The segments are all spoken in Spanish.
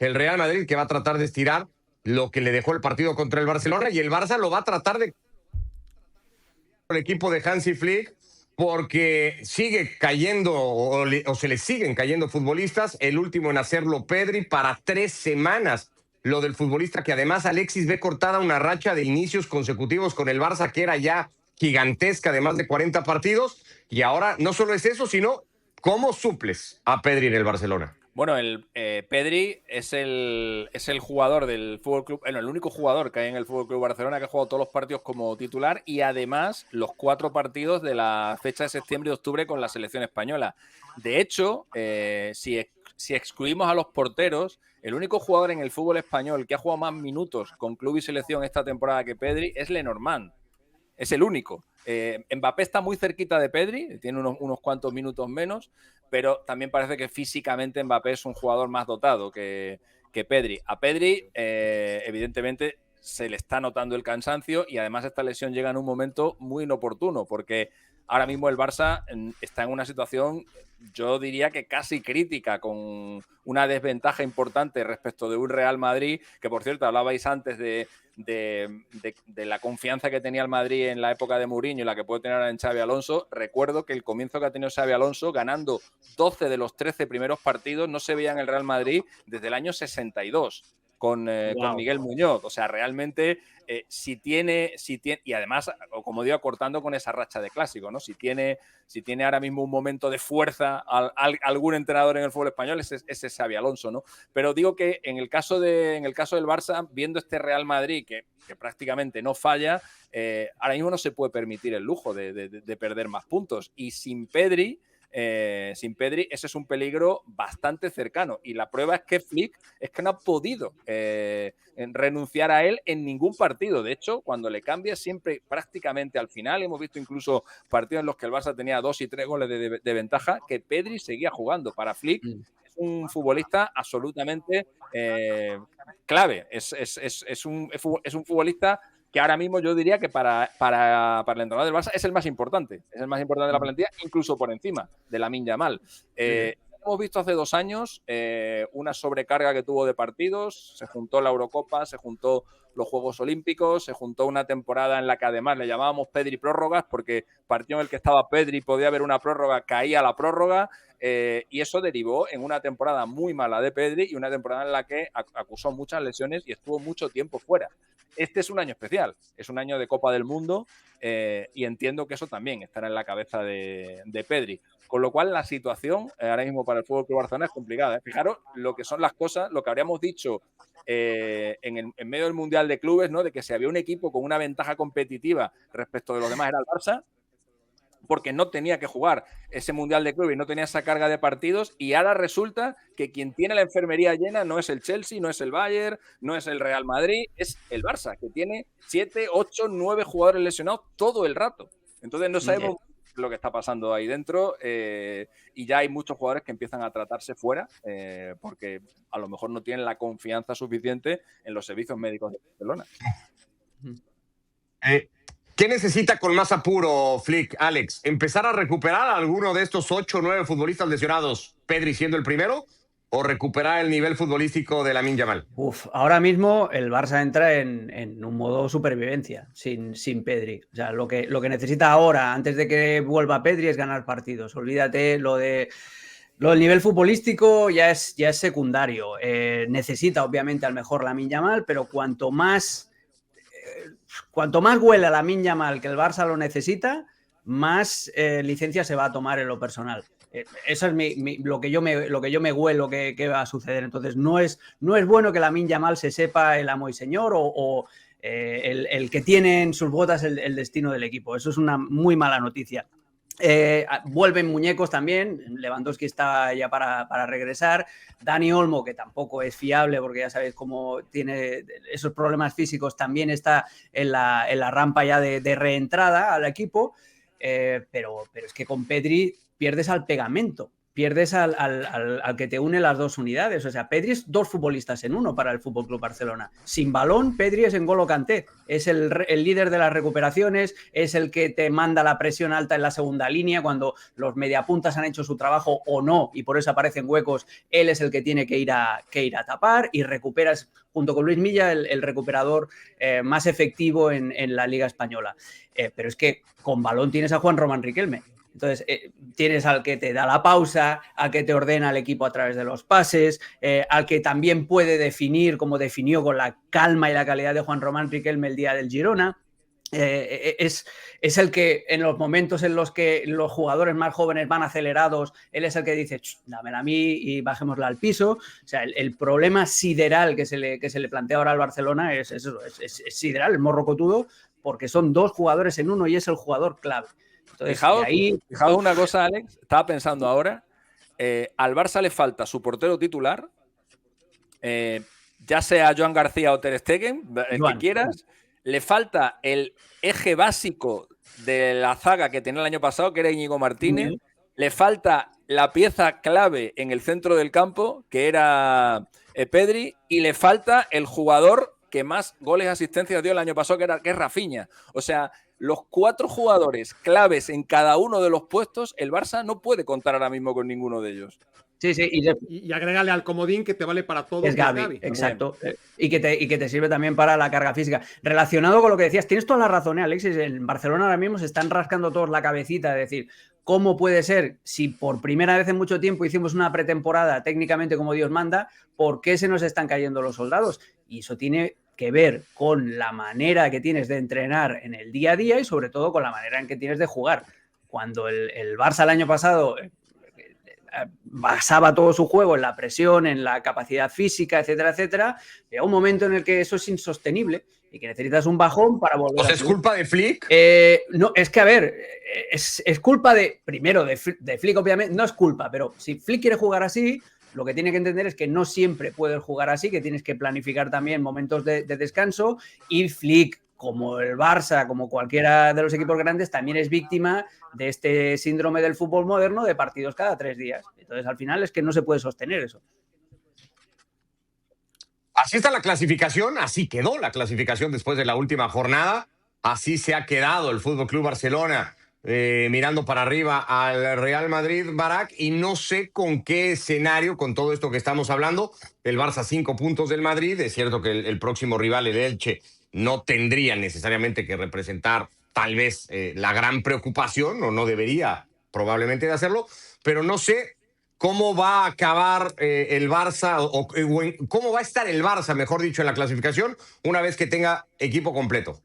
el Real Madrid, que va a tratar de estirar lo que le dejó el partido contra el Barcelona, y el Barça lo va a tratar de el equipo de Hansi Flick, porque sigue cayendo o se le siguen cayendo futbolistas. El último en hacerlo, Pedri, para 3 semanas. Lo del futbolista que además Alexis ve cortada una racha de inicios consecutivos con el Barça que era ya gigantesca de más de 40 partidos. Y ahora no solo es eso, sino cómo suples a Pedri en el Barcelona. Bueno, Pedri es el jugador del Fútbol Club, el único jugador que hay en el Fútbol Club Barcelona que ha jugado todos los partidos como titular y además los 4 partidos de la fecha de septiembre y octubre con la selección española. De hecho, si excluimos a los porteros, el único jugador en el fútbol español que ha jugado más minutos con club y selección esta temporada que Pedri es Lenormand. Es el único. Mbappé está muy cerquita de Pedri, tiene unos cuantos minutos menos, pero también parece que físicamente Mbappé es un jugador más dotado que Pedri. A Pedri, evidentemente, se le está notando el cansancio y además esta lesión llega en un momento muy inoportuno, porque ahora mismo el Barça está en una situación, yo diría que casi crítica, con una desventaja importante respecto de un Real Madrid, que por cierto hablabais antes de la confianza que tenía el Madrid en la época de Mourinho y la que puede tener ahora en Xabi Alonso. Recuerdo que el comienzo que ha tenido Xabi Alonso, ganando 12 de los 13 primeros partidos, no se veía en el Real Madrid desde el año 62 con Miguel Muñoz. O sea, realmente si tiene, y además, como digo, cortando con esa racha de clásico, ¿no? Si tiene ahora mismo un momento de fuerza algún entrenador en el fútbol español, ese es Xabi Alonso, ¿no? Pero digo que en el caso del Barça, viendo este Real Madrid que prácticamente no falla, ahora mismo no se puede permitir el lujo de perder más puntos. Y sin Pedri, ese es un peligro bastante cercano. Y la prueba es que Flick no ha podido renunciar a él en ningún partido. De hecho, cuando le cambia siempre prácticamente al final, hemos visto incluso partidos en los que el Barça tenía 2 y 3 goles de ventaja, que Pedri seguía jugando. Para Flick es un futbolista absolutamente clave. Es un futbolista que ahora mismo yo diría que para el entrenador del Barça es el más importante. Es el más importante de la plantilla, incluso por encima de Lamine Yamal. Hemos visto hace 2 años una sobrecarga que tuvo de partidos. Se juntó la Eurocopa, se juntó los Juegos Olímpicos, se juntó una temporada en la que además le llamábamos Pedri prórrogas, porque partido en el que estaba Pedri podía haber una prórroga, caía la prórroga. Y eso derivó en una temporada muy mala de Pedri y una temporada en la que acusó muchas lesiones y estuvo mucho tiempo fuera. Este es un año especial, es un año de Copa del Mundo y entiendo que eso también estará en la cabeza de Pedri. Con lo cual la situación ahora mismo para el Fútbol Club Barcelona es complicada. Fijaros lo que son las cosas, lo que habríamos dicho en medio del Mundial de Clubes, ¿no? De que si había un equipo con una ventaja competitiva respecto de los demás era el Barça, porque no tenía que jugar ese Mundial de Clubes y no tenía esa carga de partidos, y ahora resulta que quien tiene la enfermería llena no es el Chelsea, no es el Bayern, no es el Real Madrid, es el Barça, que tiene 7, 8, 9 jugadores lesionados todo el rato. Entonces no sabemos lo que está pasando ahí dentro y ya hay muchos jugadores que empiezan a tratarse fuera porque a lo mejor no tienen la confianza suficiente en los servicios médicos de Barcelona. ¿Qué necesita con más apuro Flick, Alex? ¿Empezar a recuperar a alguno de estos 8 o 9 futbolistas lesionados, Pedri siendo el primero, o recuperar el nivel futbolístico de Lamine Yamal? Ahora mismo el Barça entra en un modo supervivencia sin Pedri. O sea, lo que necesita ahora, antes de que vuelva Pedri, es ganar partidos. Olvídate lo del nivel futbolístico ya es secundario. Necesita, obviamente, al mejor Lamine Yamal, pero cuanto más huele a Lamine Yamal que el Barça lo necesita, más licencia se va a tomar en lo personal. Eso es lo que yo me huelo que va a suceder. Entonces no es bueno que Lamine Yamal se sepa el amo y señor o el que tiene en sus botas el destino del equipo. Eso es una muy mala noticia. Vuelven muñecos también. Lewandowski está ya para regresar. Dani Olmo, que tampoco es fiable porque ya sabéis cómo tiene esos problemas físicos, también está en la rampa ya de reentrada al equipo. Pero es que con Pedri pierdes al pegamento pierdes al que te une las dos unidades. O sea, Pedri es dos futbolistas en uno para el FC Barcelona. Sin balón, Pedri es N'Golo Kanté. Es el líder de las recuperaciones, es el que te manda la presión alta en la segunda línea cuando los mediapuntas han hecho su trabajo o no, y por eso aparecen huecos. Él es el que tiene que ir a tapar, y recuperas, junto con Luis Milla, el recuperador más efectivo en la Liga Española. Pero es que con balón tienes a Juan Román Riquelme. Entonces, tienes al que te da la pausa, al que te ordena el equipo a través de los pases, al que también puede definir, como definió con la calma y la calidad de Juan Román Riquelme el día del Girona. Es el que en los momentos en los que los jugadores más jóvenes van acelerados, él es el que dice, dámela a mí y bajémosla al piso. O sea, el problema sideral que se le plantea ahora al Barcelona es sideral, es morrocotudo, porque son dos jugadores en uno y es el jugador clave. Entonces, fijaos una cosa, Alex, estaba pensando ahora, al Barça le falta su portero titular, ya sea Joan García o Ter Stegen, el que quieras, le falta el eje básico de la zaga que tenía el año pasado, que era Íñigo Martínez, le falta la pieza clave en el centro del campo, que era Pedri, y le falta el jugador que más goles y asistencias dio el año pasado, que es Rafinha. O sea, los 4 jugadores claves en cada uno de los puestos, el Barça no puede contar ahora mismo con ninguno de ellos. Sí, sí. Y agrégale al comodín que te vale para todo. Es Gavi, exacto. Y que te sirve también para la carga física. Relacionado con lo que decías, tienes toda la razón, Alexis. En Barcelona ahora mismo se están rascando todos la cabecita de decir, ¿cómo puede ser, si por primera vez en mucho tiempo hicimos una pretemporada técnicamente como Dios manda, por qué se nos están cayendo los soldados? Y eso tiene que ver con la manera que tienes de entrenar en el día a día y sobre todo con la manera en que tienes de jugar. Cuando el Barça el año pasado basaba todo su juego en la presión, en la capacidad física, etcétera, etcétera, llega un momento en el que eso es insostenible y que necesitas un bajón para volver. ¿O sea, es culpa de Flick? No, es que a ver, es culpa primero de Flick, obviamente, no es culpa, pero si Flick quiere jugar así, lo que tiene que entender es que no siempre puedes jugar así, que tienes que planificar también momentos de descanso, y Flick, como el Barça, como cualquiera de los equipos grandes, también es víctima de este síndrome del fútbol moderno de partidos cada 3 días. Entonces, al final es que no se puede sostener eso. Así está la clasificación, así quedó la clasificación después de la última jornada, así se ha quedado el Fútbol Club Barcelona mirando para arriba al Real Madrid, Barak, y no sé con qué escenario, con todo esto que estamos hablando, el Barça 5 puntos del Madrid, es cierto que el próximo rival, el Elche, no tendría necesariamente que representar tal vez la gran preocupación, o no debería probablemente de hacerlo, pero no sé cómo va a acabar el Barça, o cómo va a estar el Barça, mejor dicho, en la clasificación, una vez que tenga equipo completo.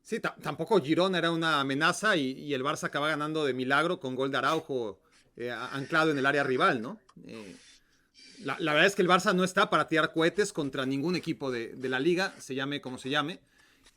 Sí, tampoco Girona era una amenaza y el Barça acaba ganando de milagro con gol de Araujo anclado en el área rival, ¿no? La verdad es que el Barça no está para tirar cohetes contra ningún equipo de la liga, se llame como se llame,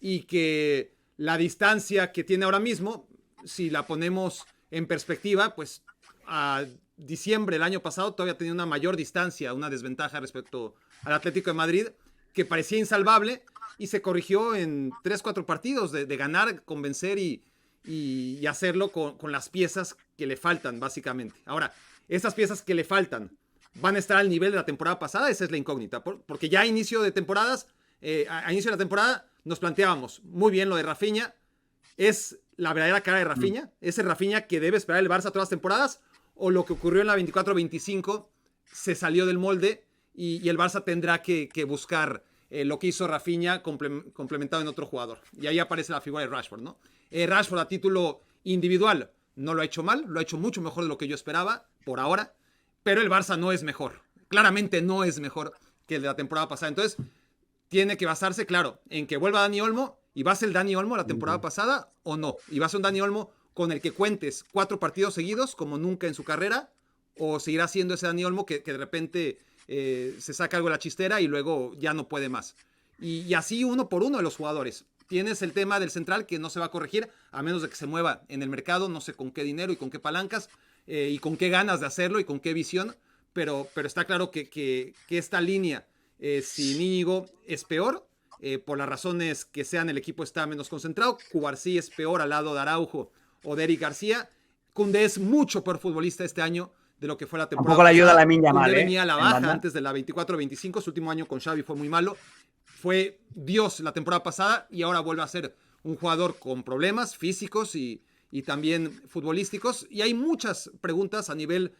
y que la distancia que tiene ahora mismo, si la ponemos en perspectiva, pues a diciembre del año pasado todavía tenía una mayor distancia, una desventaja respecto al Atlético de Madrid, que parecía insalvable, y se corrigió en 3-4 partidos de ganar, convencer y hacerlo con las piezas que le faltan, básicamente. Ahora, esas piezas que le faltan, ¿van a estar al nivel de la temporada pasada? Esa es la incógnita, porque ya a inicio de temporadas, a inicio de la temporada nos planteábamos muy bien lo de Rafinha. ¿Es la verdadera cara de Rafinha? ¿Es el Rafinha que debe esperar el Barça todas las temporadas? ¿O lo que ocurrió en la 24-25 se salió del molde y el Barça tendrá que buscar lo que hizo Rafinha complementado en otro jugador? Y ahí aparece la figura de Rashford, ¿no? Rashford a título individual no lo ha hecho mal, lo ha hecho mucho mejor de lo que yo esperaba por ahora, pero el Barça no es mejor. Claramente no es mejor que el de la temporada pasada. Entonces, tiene que basarse, claro, en que vuelva Dani Olmo, y va a ser el Dani Olmo la temporada pasada o no. Y va a ser un Dani Olmo con el que cuentes 4 partidos seguidos como nunca en su carrera, o seguirá siendo ese Dani Olmo que de repente se saca algo de la chistera y luego ya no puede más. Y así uno por uno de los jugadores. Tienes el tema del central que no se va a corregir a menos de que se mueva en el mercado, no sé con qué dinero y con qué palancas y con qué ganas de hacerlo y con qué visión, pero está claro que esta línea sin Íñigo es peor, por las razones que sean, el equipo está menos concentrado. Cubarsí es peor al lado de Araujo o de Eric García. Koundé es mucho peor futbolista este año de lo que fue la temporada Tampoco le ayuda pasada, a Lamine Yamal, donde venía a la en baja banda. antes de la 24-25. Su último año con Xavi fue muy malo. Fue Dios la temporada pasada y ahora vuelve a ser un jugador con problemas físicos y también futbolísticos. Y hay muchas preguntas a nivel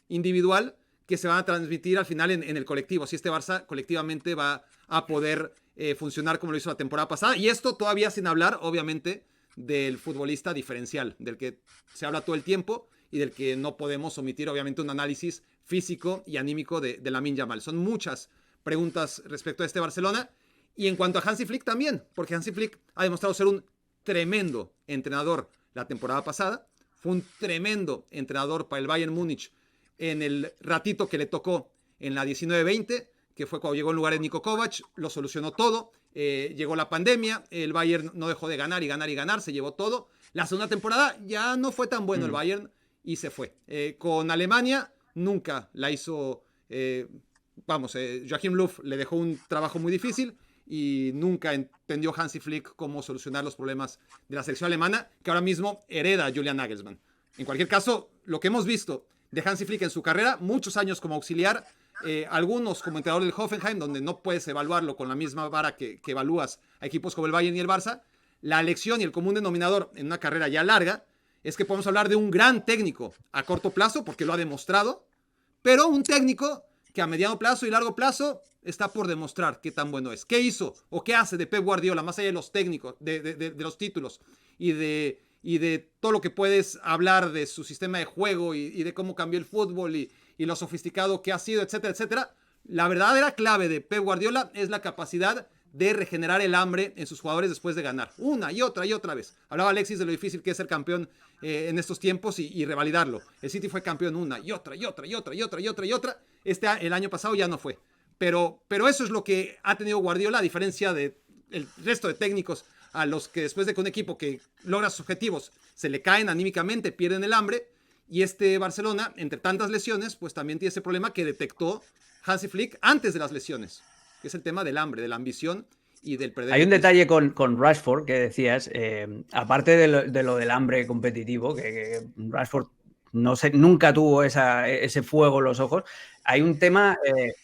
individual que se van a transmitir al final en el colectivo. Si este Barça colectivamente va a poder funcionar como lo hizo la temporada pasada. Y esto todavía sin hablar, obviamente, del futbolista diferencial, del que se habla todo el tiempo y del que no podemos omitir, obviamente, un análisis físico y anímico de Lamine Yamal. Son muchas preguntas respecto a este Barcelona. Y en cuanto a Hansi Flick también, porque Hansi Flick ha demostrado ser un tremendo entrenador la temporada pasada. Fue un tremendo entrenador para el Bayern Múnich en el ratito que le tocó en la 19-20, que fue cuando llegó en lugar de Niko Kovac, lo solucionó todo. Llegó la pandemia, el Bayern no dejó de ganar y ganar y ganar, se llevó todo. La segunda temporada ya no fue tan bueno el Bayern y se fue. Con Alemania nunca la hizo, Joachim Löw le dejó un trabajo muy difícil y nunca entendió Hansi Flick cómo solucionar los problemas de la selección alemana, que ahora mismo hereda Julian Nagelsmann. En cualquier caso, lo que hemos visto de Hansi Flick en su carrera, muchos años como auxiliar, algunos como entrenador del Hoffenheim, donde no puedes evaluarlo con la misma vara que evalúas a equipos como el Bayern y el Barça. La lección y el común denominador en una carrera ya larga es que podemos hablar de un gran técnico a corto plazo, porque lo ha demostrado, pero un técnico que a mediano plazo y largo plazo está por demostrar qué tan bueno es. ¿Qué hizo o qué hace de Pep Guardiola, más allá de los técnicos, de los títulos y de todo lo que puedes hablar de su sistema de juego y de cómo cambió el fútbol y lo sofisticado que ha sido, etcétera, etcétera? La verdadera clave de Pep Guardiola es la capacidad de regenerar el hambre en sus jugadores después de ganar. Una y otra vez. Hablaba Alexis de lo difícil que es ser campeón en estos tiempos y revalidarlo. El City fue campeón una y otra. El año pasado ya no fue. Pero eso es lo que ha tenido Guardiola, a diferencia del resto de técnicos a los que después de que un equipo que logra sus objetivos se le caen anímicamente, pierden el hambre. Y este Barcelona, entre tantas lesiones, pues también tiene ese problema que detectó Hansi Flick antes de las lesiones, que es el tema del hambre, de la ambición y del perder. Hay un detalle con Rashford que decías, aparte de lo del hambre competitivo, que Rashford nunca tuvo ese fuego en los ojos. Hay un tema...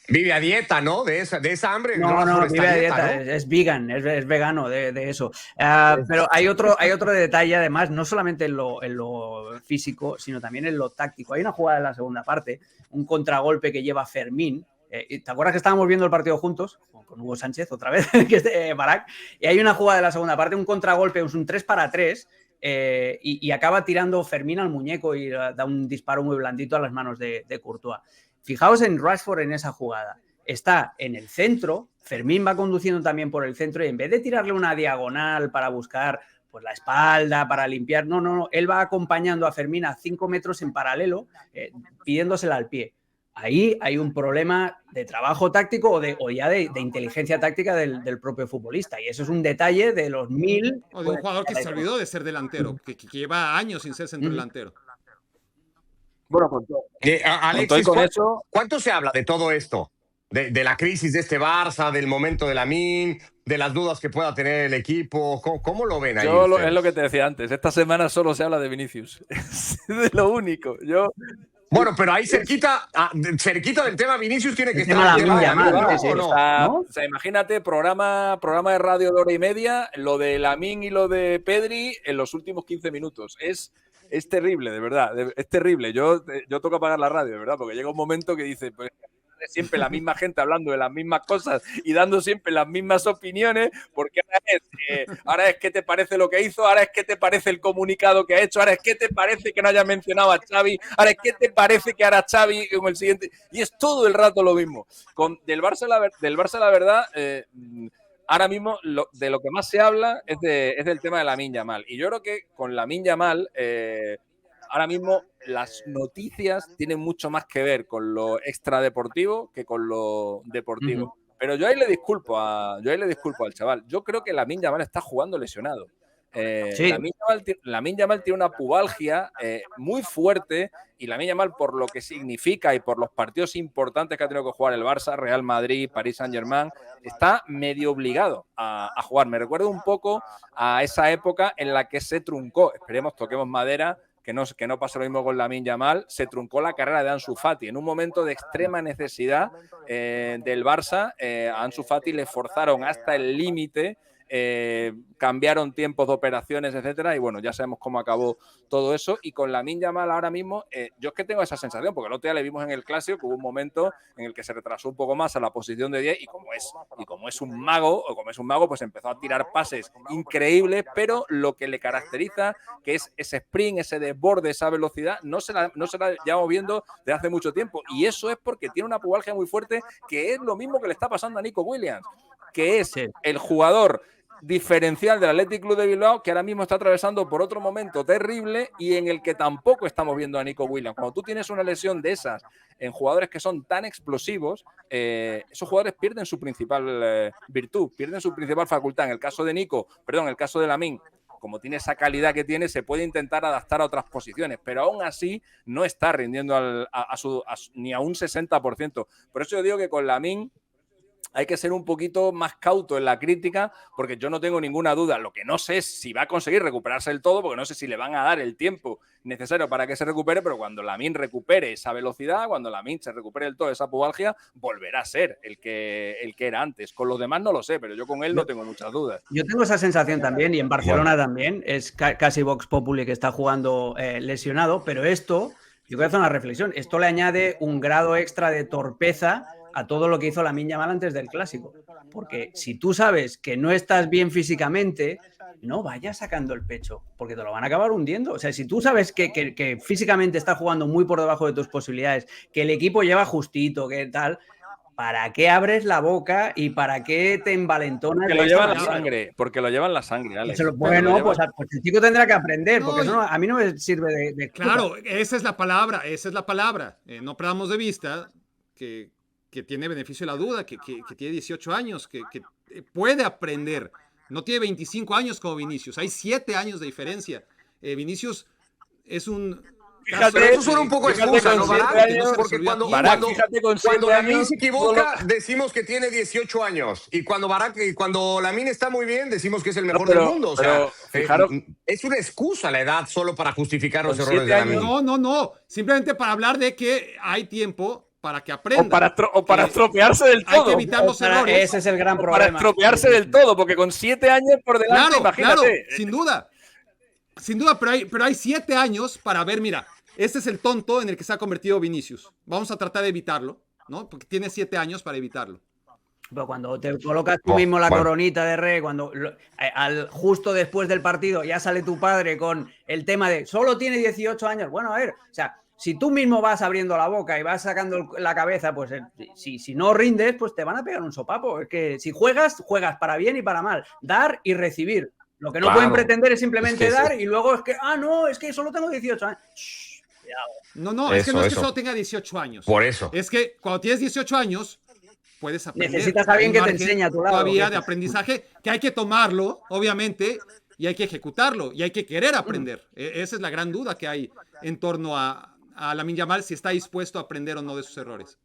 vive a dieta, ¿no? De esa hambre. No, vive a dieta, ¿no? es vegan, es vegano de eso. Pero hay otro detalle, además, no solamente en lo físico, sino también en lo táctico. Hay una jugada en la segunda parte, un contragolpe que lleva Fermín. ¿Te acuerdas que estábamos viendo el partido juntos? Con Hugo Sánchez, otra vez, que es Barak. Y hay una jugada de la segunda parte, un contragolpe, es un 3-3, y acaba tirando Fermín al muñeco y da un disparo muy blandito a las manos de Courtois. Fijaos en Rashford en esa jugada. Está en el centro, Fermín va conduciendo también por el centro y en vez de tirarle una diagonal para buscar pues, la espalda, para limpiar, no, él va acompañando a Fermín a 5 metros en paralelo, pidiéndosela al pie. Ahí hay un problema de trabajo táctico o ya de inteligencia táctica del propio futbolista. Y eso es un detalle de los 1000... O de un jugador que se olvidó de ser delantero, que lleva años sin ser centro delantero. Bueno, con todo. Alexis, ¿cuánto se habla de todo esto? De la crisis de este Barça, del momento de Lamine, de las dudas que pueda tener el equipo. ¿Cómo lo ven ahí? Es lo que te decía antes. Esta semana solo se habla de Vinicius. Es de lo único. Bueno, pero ahí cerquita del tema Vinicius tiene que estar el tema ¿no? O sea, imagínate, programa de radio de 1 hora y media, lo de Lamine y lo de Pedri en los últimos 15 minutos. Es terrible, de verdad. Es terrible. Yo toco apagar la radio, de verdad, porque llega un momento que dice... Pues, siempre la misma gente hablando de las mismas cosas y dando siempre las mismas opiniones, porque ahora es qué te parece lo que hizo, ahora es qué te parece el comunicado que ha hecho, ahora es qué te parece que no haya mencionado a Xavi, ahora es qué te parece que hará Xavi con el siguiente, y es todo el rato lo mismo. Del Barça la verdad, ahora mismo de lo que más se habla es del tema de Lamine Yamal, y yo creo que con Lamine Yamal ahora mismo las noticias tienen mucho más que ver con lo extradeportivo que con lo deportivo. Pero yo ahí le disculpo al chaval. Yo creo que Lamine Yamal está jugando lesionado. Sí. Lamine Yamal tiene una pubalgia muy fuerte, y Lamine Yamal, por lo que significa y por los partidos importantes que ha tenido que jugar el Barça, Real Madrid, Paris Saint-Germain, está medio obligado a jugar. Me recuerda un poco a esa época en la que se truncó, esperemos, toquemos madera, que no pase lo mismo con Lamine Yamal, se truncó la carrera de Ansu Fati. En un momento de extrema necesidad del Barça, a Ansu Fati le forzaron hasta el límite, cambiaron tiempos de operaciones, etcétera, y bueno, ya sabemos cómo acabó todo eso. Y con Lamine Yamal ahora mismo, yo es que tengo esa sensación, porque el otro día le vimos en el Clásico que hubo un momento en el que se retrasó un poco más a la posición de 10 y como es un mago, pues empezó a tirar pases increíbles, pero lo que le caracteriza, que es ese sprint, ese desborde, esa velocidad, no se la llevamos viendo desde hace mucho tiempo, y eso es porque tiene una pubalgia muy fuerte, que es lo mismo que le está pasando a Nico Williams, que es el jugador diferencial del Athletic Club de Bilbao, que ahora mismo está atravesando por otro momento terrible y en el que tampoco estamos viendo a Nico Williams. Cuando tú tienes una lesión de esas en jugadores que son tan explosivos, esos jugadores pierden su principal virtud, pierden su principal facultad. En el caso de Lamine, como tiene esa calidad que tiene, se puede intentar adaptar a otras posiciones, pero aún así no está rindiendo ni a un 60%. Por eso yo digo que con Lamine hay que ser un poquito más cauto en la crítica, porque yo no tengo ninguna duda. Lo que no sé es si va a conseguir recuperarse del todo, porque no sé si le van a dar el tiempo necesario para que se recupere, pero cuando Lamine recupere esa velocidad, cuando Lamine se recupere del todo esa pubalgia, volverá a ser el que era antes. Con los demás no lo sé, pero yo con él no tengo muchas dudas. Yo tengo esa sensación también, y en Barcelona también, es casi Vox Populi que está jugando lesionado, pero esto, yo quiero hacer una reflexión, esto le añade un grado extra de torpeza a todo lo que hizo Lamine Yamal antes del Clásico. Porque si tú sabes que no estás bien físicamente, no vayas sacando el pecho, porque te lo van a acabar hundiendo. O sea, si tú sabes que físicamente estás jugando muy por debajo de tus posibilidades, que el equipo lleva justito, que tal, ¿para qué abres la boca y para qué te envalentonas? Porque lo llevan la sangre, Alex. Bueno, pues el chico tendrá que aprender, porque eso a mí no me sirve de Claro, esa es la palabra. No perdamos de vista que tiene beneficio de la duda, que tiene 18 años, que puede aprender. No tiene 25 años como Vinicius, hay 7 años de diferencia. Vinicius es un... Pero eso suena un poco excusa, ¿no, Barak? Porque cuando Lamine se equivoca, decimos que tiene 18 años. Y cuando Lamine está muy bien, decimos que es el mejor del mundo. O sea, fijaros, es una excusa la edad solo para justificar los errores de Lamine. No. Simplemente para hablar de que hay tiempo para que aprenda. O para estropearse del todo. Hay que evitar los errores. Ese es el gran problema. Para estropearse del todo, porque con 7 años por delante, imagínate. Claro, sin duda, pero hay 7 años para ver, mira, este es el tonto en el que se ha convertido Vinicius. Vamos a tratar de evitarlo, ¿no? Porque tiene 7 años para evitarlo. Pero cuando te colocas tú mismo la coronita de rey, cuando justo después del partido ya sale tu padre con el tema de solo tiene 18 años. Bueno, a ver, o sea, si tú mismo vas abriendo la boca y vas sacando la cabeza, pues si no rindes, pues te van a pegar un sopapo. Es que si juegas para bien y para mal. Dar y recibir. Lo que no pueden pretender es simplemente dar y luego es que solo tengo 18 años. Shh, cuidado. No es que solo tenga 18 años. Por eso. Es que cuando tienes 18 años, puedes aprender. Necesitas a alguien que te enseñe a tu lado. Todavía de aprendizaje, que hay que tomarlo, obviamente, y hay que ejecutarlo, y hay que querer aprender. Esa es la gran duda que hay en torno a Lamine Yamal, si está dispuesto a aprender o no de sus errores.